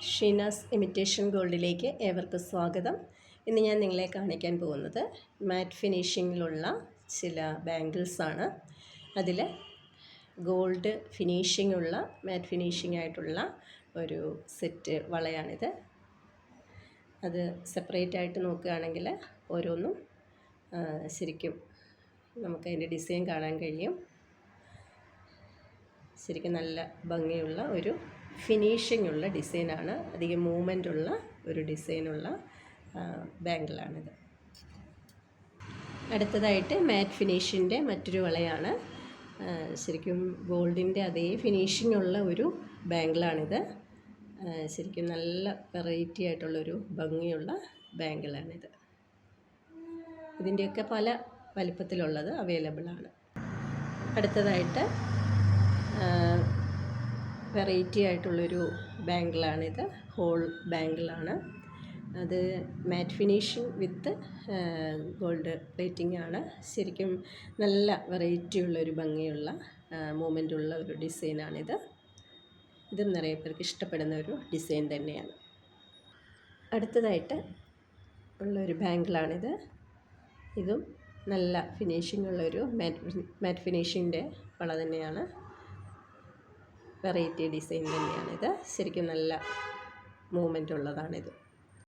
Sheena's imitation ഗോൾഡിലേക്ക് ഏവർക്കും സ്വാഗതം. ഇന്ന് ഞാൻ നിങ്ങളെ കാണിക്കാൻ പോകുന്നത് മാറ്റ് ഫിനിഷിങ്ങിലുള്ള ചില ബാംഗിൾസാണ്. അതിൽ ഗോൾഡ് ഫിനിഷിങ്ങുള്ള മാറ്റ് ഫിനിഷിംഗ് ആയിട്ടുള്ള ഒരു സെറ്റ് വളയാണിത്. അത് സെപ്പറേറ്റ് ആയിട്ട് നോക്കുകയാണെങ്കിൽ ഓരോന്നും ശരിക്കും നമുക്കതിൻ്റെ ഡിസൈൻ കാണാൻ കഴിയും. ശരിക്കും നല്ല ഭംഗിയുള്ള ഒരു ഫിനിഷിംഗ് ഉള്ള ഡിസൈനാണ്. അധികം മൂവ്മെൻ്റ് ഉള്ള ഒരു ഡിസൈനുള്ള ബാംഗിളാണിത്. അടുത്തതായിട്ട് മാറ്റ് ഫിനിഷിൻ്റെ മറ്റൊരു വളയാണ്. ശരിക്കും ഗോൾഡിൻ്റെ അതേ ഫിനിഷിംഗ് ഉള്ള ഒരു ബാംഗിളാണിത്. ശരിക്കും നല്ല വെറൈറ്റി ആയിട്ടുള്ളൊരു ഭംഗിയുള്ള ബാംഗിളാണിത്. ഇതിൻ്റെയൊക്കെ പല വലിപ്പത്തിലുള്ളത് അവൈലബിളാണ്. അടുത്തതായിട്ട് വെറൈറ്റി ആയിട്ടുള്ളൊരു ബാംഗിളാണിത്. ഹോൾ ബാംഗിളാണ്. അത് മാറ്റ് ഫിനിഷിങ് വിത്ത് ഗോൾഡ് പ്ലേറ്റിംഗ് ആണ്. ശരിക്കും നല്ല വെറൈറ്റി ഉള്ളൊരു ഭംഗിയുള്ള മൂവ്മെൻ്റ് ഉള്ള ഒരു ഡിസൈനാണിത്. ഇതും നിറയെ പേർക്ക് ഇഷ്ടപ്പെടുന്ന ഒരു ഡിസൈൻ തന്നെയാണ്. അടുത്തതായിട്ട് ഉള്ളൊരു ബാംഗിളാണിത്. ഇതും നല്ല ഫിനിഷിംഗ് ഉള്ളൊരു മാറ്റ് ഫിനിഷിൻ്റെ വള തന്നെയാണ്. വെറൈറ്റി ഡിസൈൻ തന്നെയാണിത്. ശരിക്കും നല്ല മൂവ്മെൻ്റ് ഉള്ളതാണിത്.